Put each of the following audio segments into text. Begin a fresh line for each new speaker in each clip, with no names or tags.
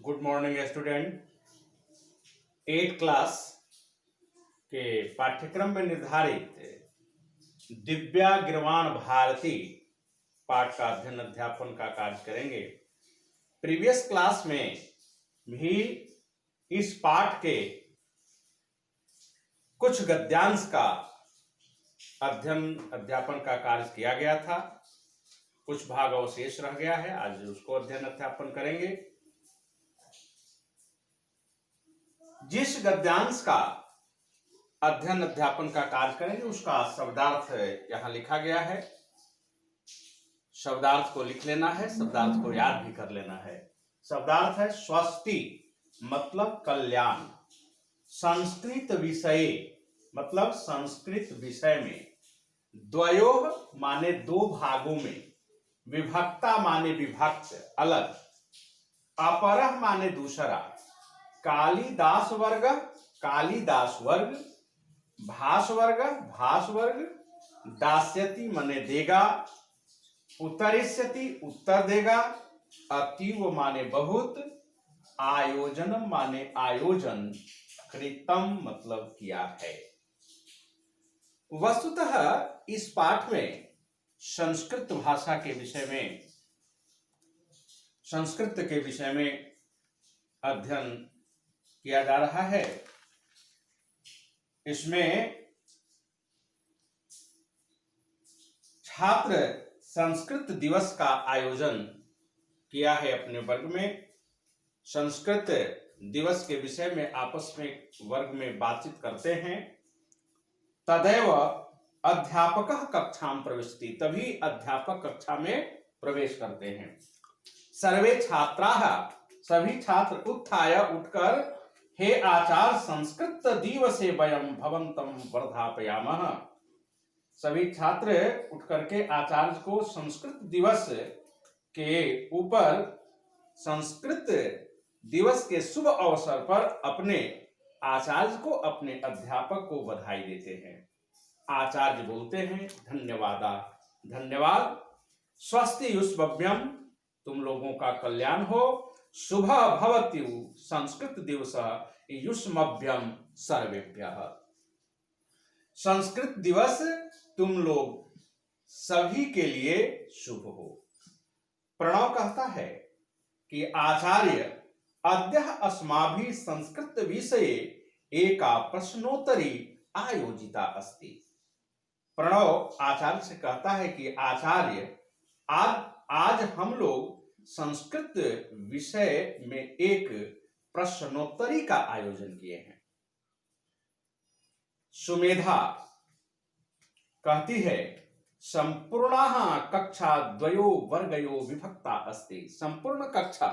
Good morning student. 8 class के पाठ्यक्रम में निर्धारित दिव्या गिरवाण भारती पाठ का अध्ययन अध्यापन का कार्य करेंगे। प्रीवियस क्लास में भी इस पाठ के कुछ गद्यांश का अध्ययन अध्यापन का कार्य किया गया था। कुछ भाग अवशेष रह गया है, आज उसको अध्ययन अध्यापन करेंगे। जिस गद्यांश का अध्ययन अध्यापन का कार्य करेंगे उसका शब्दार्थ यहां लिखा गया है। शब्दार्थ को लिख लेना है, शब्दार्थ को याद भी कर लेना है। शब्दार्थ है स्वस्ति मतलब कल्याण, संस्कृत विषय मतलब संस्कृत विषय में, द्वयोः माने दो भागों में, विभक्ता माने विभक्त अलग, अपरः माने दूसरा, कालिदास वर्ग कालिदास वर्ग, भास वर्ग भास वर्ग, दास्यति माने देगा, उत्तरिष्यति उत्तर देगा, अतीव माने बहुत, आयोजनम माने आयोजन, कृतम मतलब किया है। वस्तुतः इस पाठ में संस्कृत भाषा के विषय में, संस्कृत के विषय में अध्ययन किया जा रहा है। इसमें छात्र संस्कृत दिवस का आयोजन किया है अपने वर्ग में। संस्कृत दिवस के विषय में आपस में वर्ग में बातचीत करते हैं। तदैव अध्यापकः कक्षां प्रविशति, तभी अध्यापक कक्षा में प्रवेश करते हैं। सर्वे छात्राः, सभी छात्र उत्थाय उठकर, हे आचार्य संस्कृत दिवसे वयं भवन्तं वर्धापयामः, सभी छात्र उठ करके आचार्य को संस्कृत दिवस के ऊपर, संस्कृत दिवस के शुभ अवसर पर अपने आचार्य को, अपने अध्यापक को बधाई देते हैं। आचार्य बोलते हैं धन्यवादा, धन्यवाद, स्वस्ति युष्मभ्यम, तुम लोगों का कल्याण हो, शुभ भवत्यु संस्कृत दिवस युष्मभ्यम सर्वेभ्यः, संस्कृत दिवस तुम लोग सभी के लिए शुभ हो। प्रणव कहता है कि आचार्य अद्य अस्माभिः संस्कृत विषये एका प्रश्नोत्तरी आयोजिता अस्ति। प्रणव आचार्य से कहता है कि आचार्य आज हम लोग संस्कृत विषय में एक प्रश्नोत्तरी का आयोजन किए हैं। सुमेधा कहती है संपूर्णः कक्षा द्वयो वर्गयो विभक्ता अस्ति। संपूर्ण कक्षा,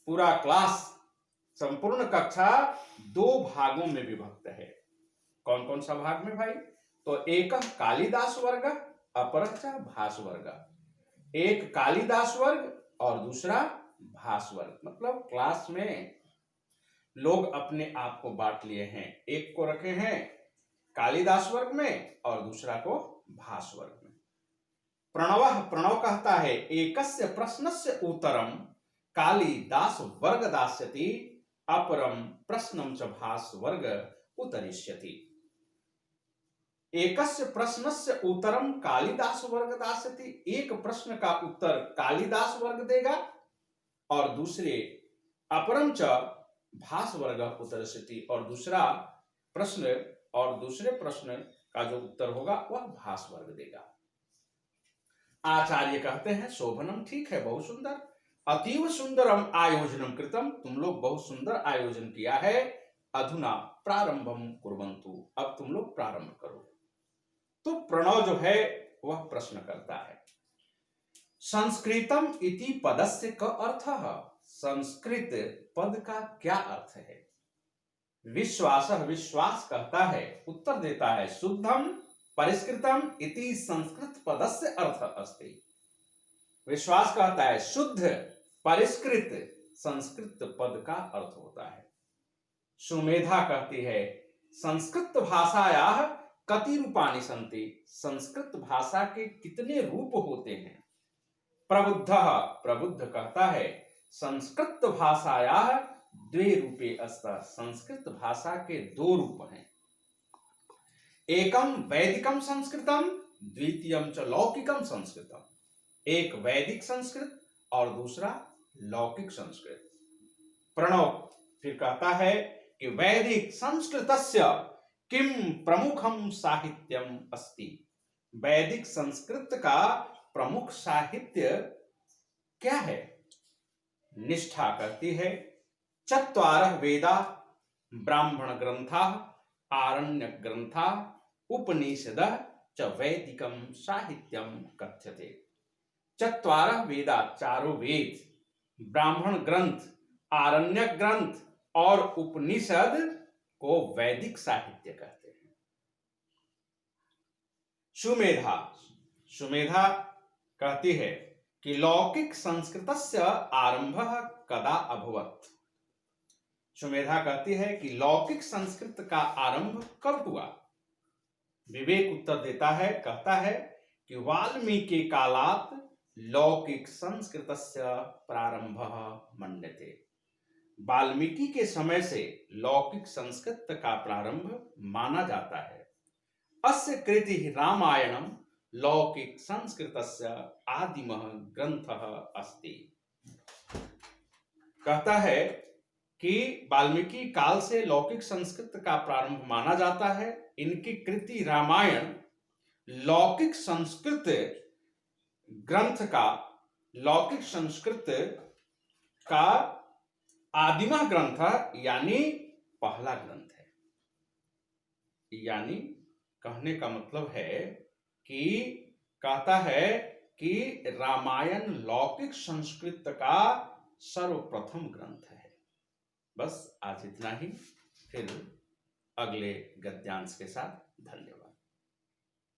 पूरा क्लास, संपूर्ण कक्षा दो भागों में विभक्त है। कौन कौन सा भाग में भाई? तो एक कालिदास वर्ग, अपरः भास वर्ग। एक कालिदास वर्ग और दूसरा भास वर्ग। मतलब क्लास में लोग अपने आप को बांट लिए हैं, एक को रखे हैं कालिदास वर्ग में और दूसरा को भास वर्ग में। प्रणव कहता है एकस्य प्रश्नस्य उत्तरम कालिदास वर्ग दास्यति, अपरम प्रश्नम च भास वर्ग उत्तरिष्यति। एकस्य प्रश्नस्य उत्तरम कालिदास वर्ग दास्यति, एक प्रश्न का उत्तर कालिदास वर्ग देगा और दूसरे अपरम च भास वर्ग उत्तरिष्यति, और दूसरा प्रश्न और दूसरे प्रश्न का जो उत्तर होगा वह भास वर्ग देगा। आचार्य कहते हैं शोभनम, ठीक है, बहुत सुंदर, अतीव सुंदरम आयोजनम कृतम, तुम लोग बहुत सुंदर आयोजन किया है, अधुना प्रारंभम कुर्वन्तु, अब तुम लोग प्रारंभ करो। तो प्रणव जो है वह प्रश्न करता है संस्कृतम इति पदस्य क अर्थः, संस्कृत पद का क्या अर्थ है? विश्वासः, विश्वास कहता है, उत्तर देता है शुद्धम परिष्कृतम इति संस्कृत पदस्य अर्थ अस्ति। विश्वास कहता है शुद्ध परिष्कृत संस्कृत पद का अर्थ होता है। सुमेधा कहती है संस्कृत भाषायाः कति रूपाणि सन्ति, संस्कृत भाषा के कितने रूप होते हैं? प्रबुद्धः, प्रबुद्ध कहता है संस्कृत भाषायाः द्वे रूपे अस्त। संस्कृत भाषा के दो रूप हैं, एकम वैदिकम संस्कृतम, द्वितीयम च लौकिकम संस्कृतम। एक वैदिक संस्कृत और दूसरा लौकिक संस्कृत। प्रणव फिर कहता है कि वैदिक संस्कृतस्य किम प्रमुखम साहित्यम अस्ति। वैदिक संस्कृत का प्रमुख साहित्य क्या है? निष्ठा कहती है चत्वारः वेदा ब्राह्मण ग्रंथा आरण्यक ग्रंथा उपनिषदः च वैदिकम साहित्यम कथ्यते। चत्वारः वेदा, चारों वेद, ब्राह्मण ग्रंथ, आरण्यक ग्रंथ और उपनिषद को वैदिक साहित्य कहते हैं। सुमेधा सुमेधा कहती है कि लौकिक संस्कृतस्य आरंभः कदा अभवत्। सुमेधा कहती है कि लौकिक संस्कृत का आरंभ कब हुआ? विवेक उत्तर देता है, कहता है कि वाल्मीकि कालात् लौकिक संस्कृतस्य प्रारंभः मन्यते। वाल्मीकि के समय से लौकिक संस्कृत का प्रारंभ माना जाता है। अस्य कृति रामायणम लौकिक संस्कृतस्य आदिमः ग्रंथः अस्ति। कहता है कि वाल्मीकि काल से लौकिक संस्कृत का प्रारंभ माना जाता है। इनकी कृति रामायण लौकिक संस्कृत ग्रंथ का, लौकिक संस्कृत का आदिमा ग्रंथ यानी पहला ग्रंथ है। यानी कहने का मतलब है कि कहता है कि रामायण लौकिक संस्कृत का सर्वप्रथम ग्रंथ है। बस आज इतना ही, फिर अगले गद्यांश के साथ। धन्यवाद।